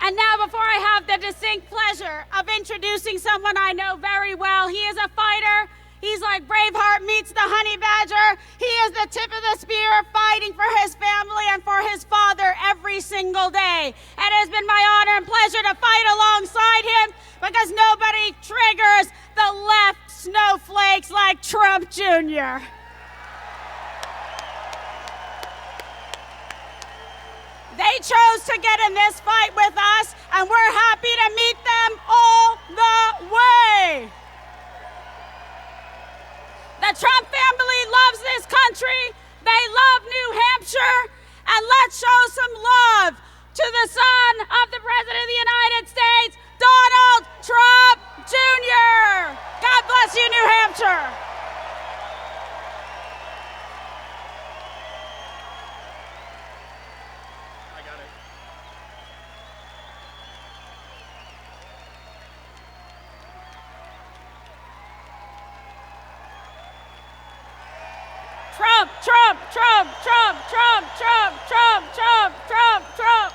And now, before I have the distinct pleasure of introducing someone I know very well, he is a fighter. He's like Braveheart meets the honey badger. He is the tip of the spear, fighting for his family and for his father every single day. And it has been my honor and pleasure to fight alongside him, because nobody triggers the left snowflakes like Trump Jr. They chose to get in this fight with us, and we're happy to meet them all the way. The Trump family loves this country. They love New Hampshire. And let's show some love to the son of the President of the United States, Donald Trump Jr. God bless you, New Hampshire. Trump, Trump, Trump, Trump, Trump, Trump, Trump, Trump, Trump, Trump.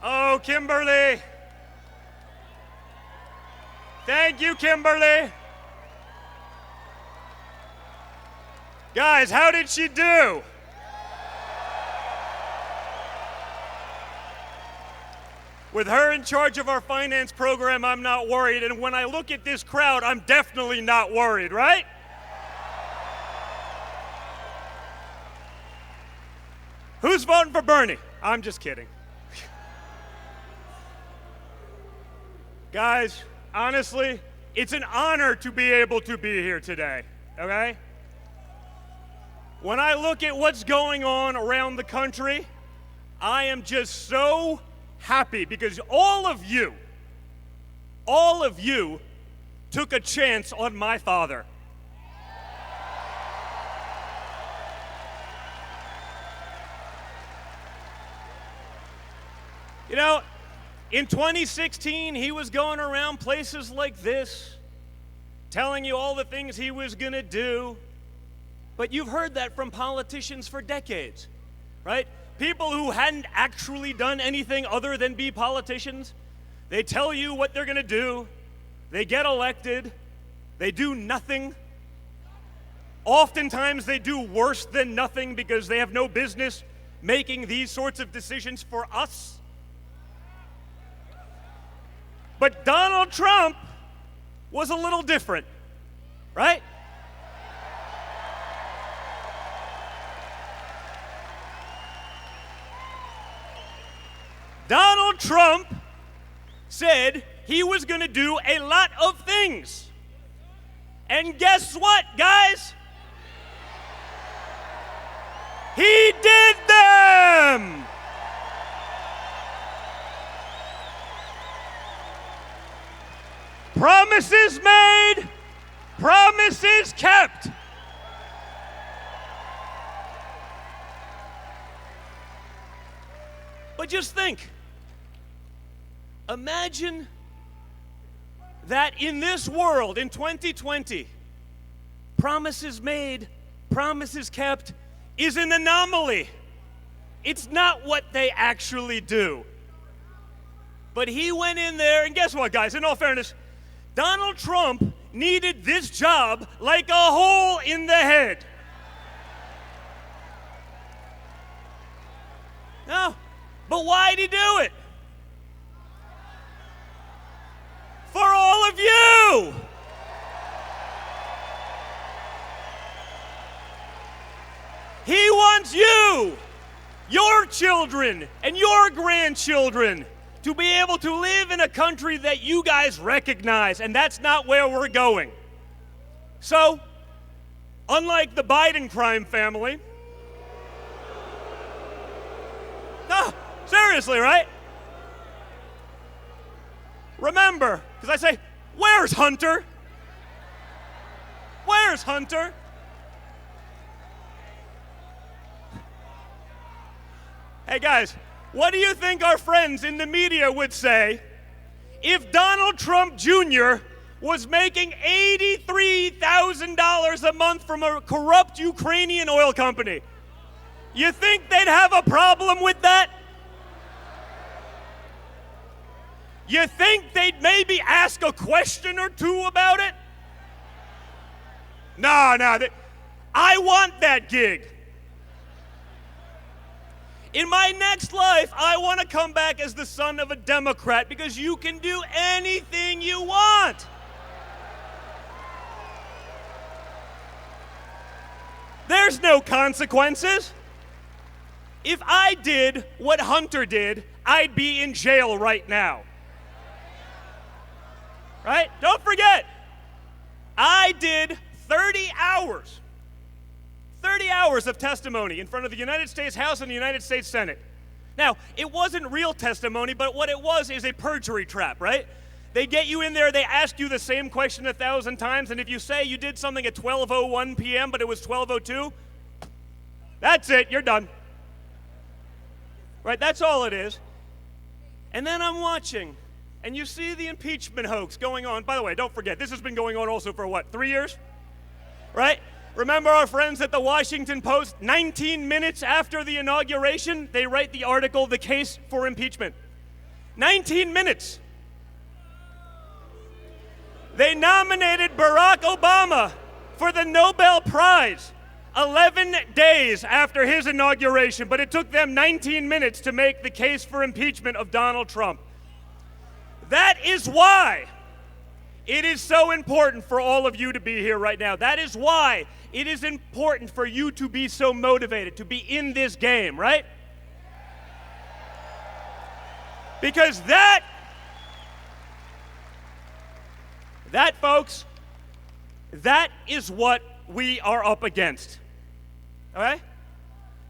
Oh, Kimberly. Thank you, Kimberly. Guys, how did she do? With her in charge of our finance program, I'm not worried. And when I look at this crowd, I'm definitely not worried, right? Who's voting for Bernie? I'm just kidding. Guys, honestly, it's an honor to be able to be here today, okay? When I look at what's going on around the country, I am just so happy because all of you took a chance on my father. You know, in 2016, he was going around places like this, telling you all the things he was going to do. But you've heard that from politicians for decades, right? People who hadn't actually done anything other than be politicians. They tell you what they're going to do. They get elected. They do nothing. Oftentimes, they do worse than nothing because they have no business making these sorts of decisions for us. But Donald Trump was a little different, right? Donald Trump said he was going to do a lot of things. And guess what, guys? He did them! Promises made, promises kept. But just think, imagine that in this world, in 2020, promises made, promises kept is an anomaly. It's not what they actually do. But he went in there, and guess what, guys? In all fairness, Donald Trump needed this job like a hole in the head. No, but why'd he do it? For all of you. wants you, your children, and your grandchildren to be able to live in a country that you guys recognize, and that's not where we're going. So, unlike the Biden crime family, no, seriously, right? Remember, because I say, where's Hunter? Where's Hunter? Hey guys, what do you think our friends in the media would say if Donald Trump Jr. was making $83,000 a month from a corrupt Ukrainian oil company? You think they'd have a problem with that? You think they'd maybe ask a question or two about it? No, I want that gig. In my next life, I want to come back as the son of a Democrat because you can do anything you want. There's no consequences. If I did what Hunter did, I'd be in jail right now. Right? Don't forget, I did 30 hours of testimony in front of the United States House and the United States Senate. Now, it wasn't real testimony, but what it was is a perjury trap, right? They get you in there, they ask you the same question 1,000 times, and if you say you did something at 12:01 p.m., but it was 12:02, that's it, you're done. Right, that's all it is. And then I'm watching, and you see the impeachment hoax going on. By the way, don't forget, this has been going on also for what, 3 years? Right? Remember our friends at the Washington Post, 19 minutes after the inauguration, they write the article, The Case for Impeachment. 19 minutes. They nominated Barack Obama for the Nobel Prize 11 days after his inauguration, but it took them 19 minutes to make the case for impeachment of Donald Trump. That is why it is so important for all of you to be here right now. That is why it is important for you to be so motivated, to be in this game, right? Because that, folks, that is what we are up against. Okay?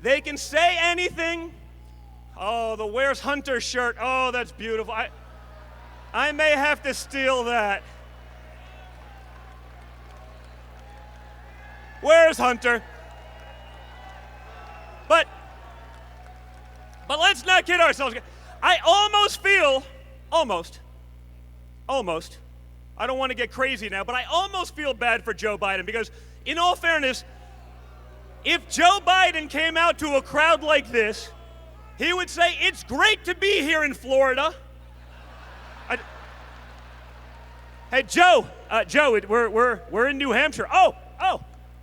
They can say anything. Oh, the Where's Hunter shirt. Oh, that's beautiful. I may have to steal that. Where's Hunter? But let's not kid ourselves. I almost feel, almost, I don't want to get crazy now, but I almost feel bad for Joe Biden because, in all fairness, if Joe Biden came out to a crowd like this, he would say, "It's great to be here in Florida." Hey, Joe, we're in New Hampshire.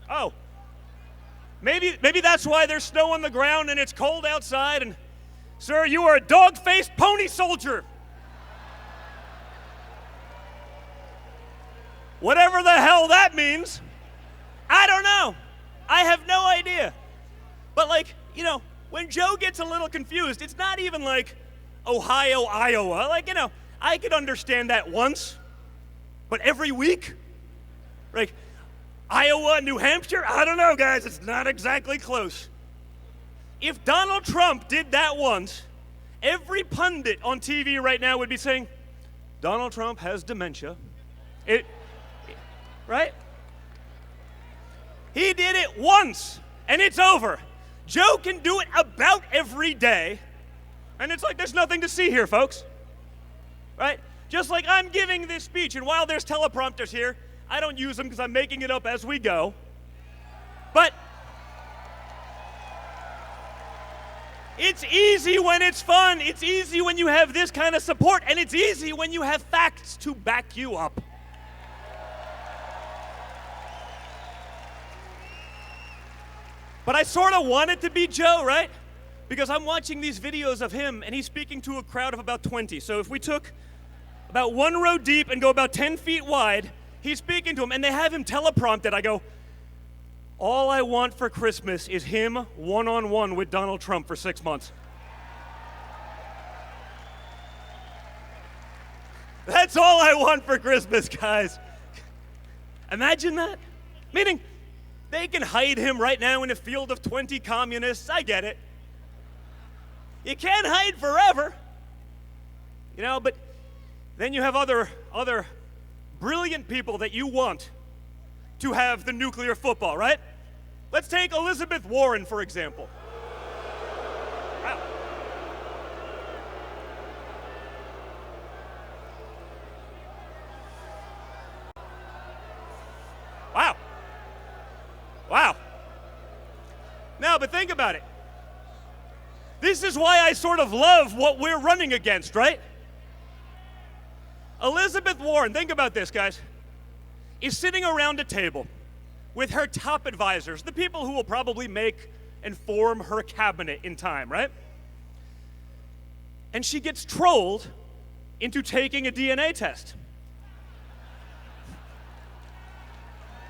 Oh. Maybe that's why there's snow on the ground and it's cold outside. And, sir, you are a dog-faced pony soldier. Whatever the hell that means, I don't know. I have no idea. But, when Joe gets a little confused, it's not even like Ohio, Iowa. I could understand that once. But every week? Iowa, New Hampshire? I don't know, guys. It's not exactly close. If Donald Trump did that once, every pundit on TV right now would be saying, Donald Trump has dementia. Right? He did it once, and it's over. Joe can do it about every day, and it's like there's nothing to see here, folks. Right? Just like I'm giving this speech, and while there's teleprompters here, I don't use them because I'm making it up as we go. But it's easy when it's fun. It's easy when you have this kind of support, and it's easy when you have facts to back you up. But I sort of want it to be Joe, right? Because I'm watching these videos of him, and he's speaking to a crowd of about 20. So if we took about one row deep and go about 10 feet wide, he's speaking to him, and they have him teleprompted. I go, All I want for Christmas is him one-on-one with Donald Trump for 6 months. That's all I want for Christmas, guys. Imagine that. Meaning, they can hide him right now in a field of 20 communists. I get it. You can't hide forever. You know, but then you have other brilliant people that you want to have the nuclear football, right? Let's take Elizabeth Warren, for example. Wow. Wow. Wow. Now, but think about it. This is why I sort of love what we're running against, right? Elizabeth Warren, think about this, guys, is sitting around a table with her top advisors, the people who will probably make and form her cabinet in time, right? And she gets trolled into taking a DNA test.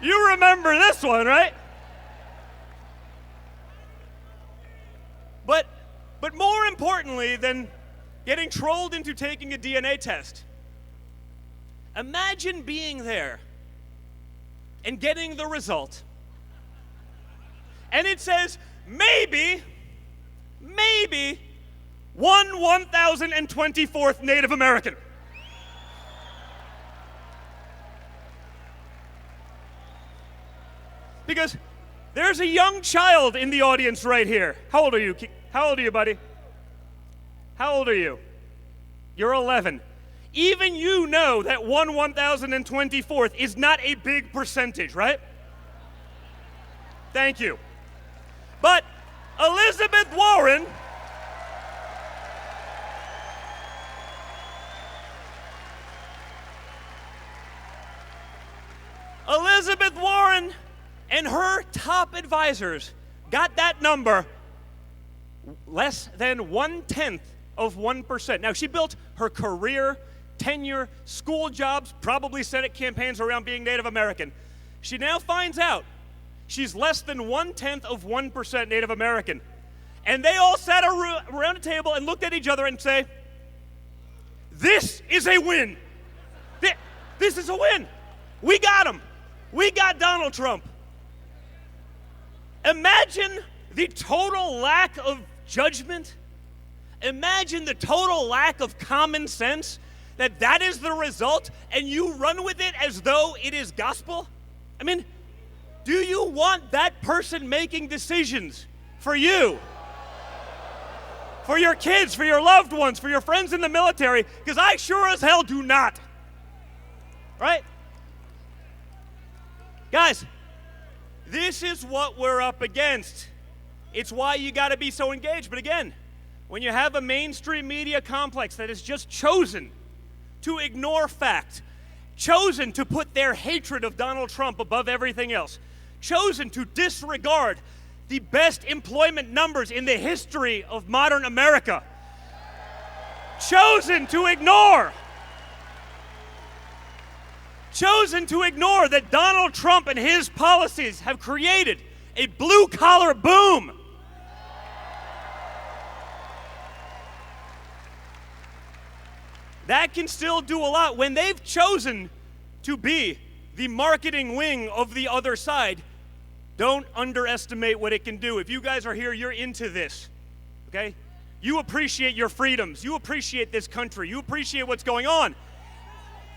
You remember this one, right? But more importantly than getting trolled into taking a DNA test, imagine being there and getting the result. And it says, maybe, 1024th Native American. Because there's a young child in the audience right here. How old are you? How old are you, buddy? How old are you? You're 11. Even you know that 1024th is not a big percentage, right? Thank you. But Elizabeth Warren and her top advisors got that number less than 1/10 of 1%. Now, she built her career, tenure, school jobs, probably Senate campaigns around being Native American. She now finds out she's less than 1/10 of 1% Native American. And they all sat around a table and looked at each other and say, this is a win. This is a win. We got him. We got Donald Trump. Imagine the total lack of judgment. Imagine the total lack of common sense that is the result, and you run with it as though it is gospel. I mean, do you want that person making decisions for you, for your kids, for your loved ones, for your friends in the military? Because I sure as hell do not. Right? Guys, this is what we're up against. It's why you got to be so engaged. But again, when you have a mainstream media complex that has just chosen to ignore fact, chosen to put their hatred of Donald Trump above everything else, chosen to disregard the best employment numbers in the history of modern America, chosen to ignore that Donald Trump and his policies have created a blue-collar boom. That can still do a lot. When they've chosen to be the marketing wing of the other side, don't underestimate what it can do. If you guys are here, you're into this, okay? You appreciate your freedoms. You appreciate this country. You appreciate what's going on.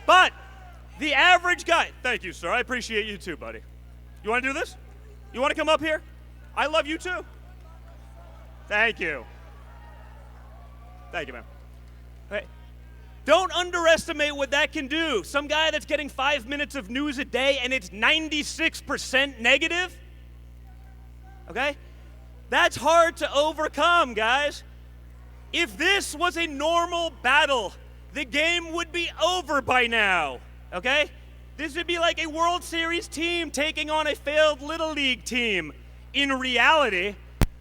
But the average guy, thank you, sir. I appreciate you too, buddy. You want to do this? You want to come up here? I love you too. Thank you. Thank you, man. Hey, don't underestimate what that can do. Some guy that's getting 5 minutes of news a day and it's 96% negative, okay? That's hard to overcome, guys. If this was a normal battle, the game would be over by now, okay? This would be like a World Series team taking on a failed Little League team in reality,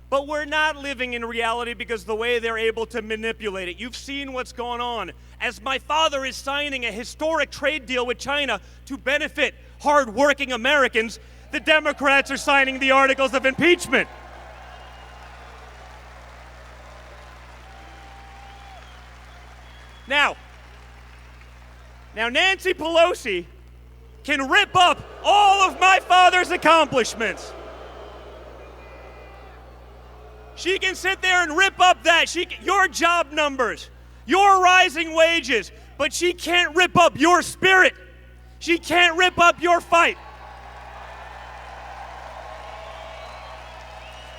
but we're not living in reality because the way they're able to manipulate it. You've seen what's going on. As my father is signing a historic trade deal with China to benefit hard-working Americans, the Democrats are signing the articles of impeachment. Now Nancy Pelosi can rip up all of my father's accomplishments. She can sit there and rip up your job numbers, your rising wages, but she can't rip up your spirit. She can't rip up your fight.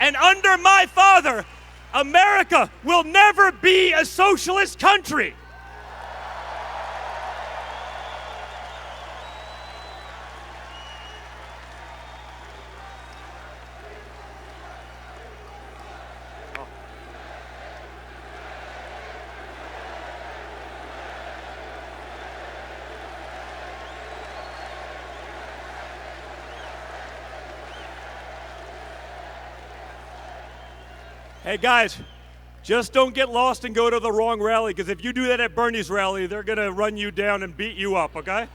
And under my father, America will never be a socialist country. Hey guys, just don't get lost and go to the wrong rally, because if you do that at Bernie's rally, they're going to run you down and beat you up, okay?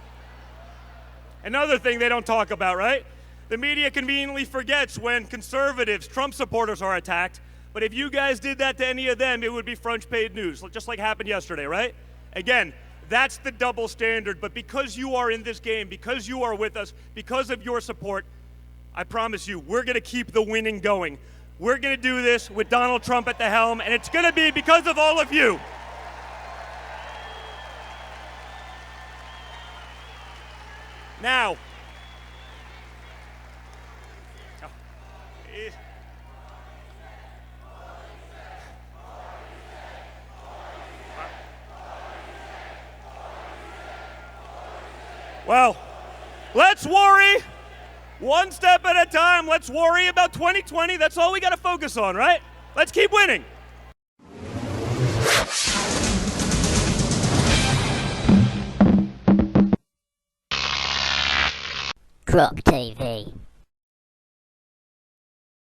Another thing they don't talk about, right? The media conveniently forgets when conservatives, Trump supporters, are attacked. But if you guys did that to any of them, it would be front-page news, just like happened yesterday, right? Again, that's the double standard. But because you are in this game, because you are with us, because of your support, I promise you, we're going to keep the winning going. We're going to do this with Donald Trump at the helm, and it's going to be because of all of you. Now, well, let's worry one step at a time. Let's worry about 2020. That's all we got to focus on, right? Let's keep winning. Croc TV.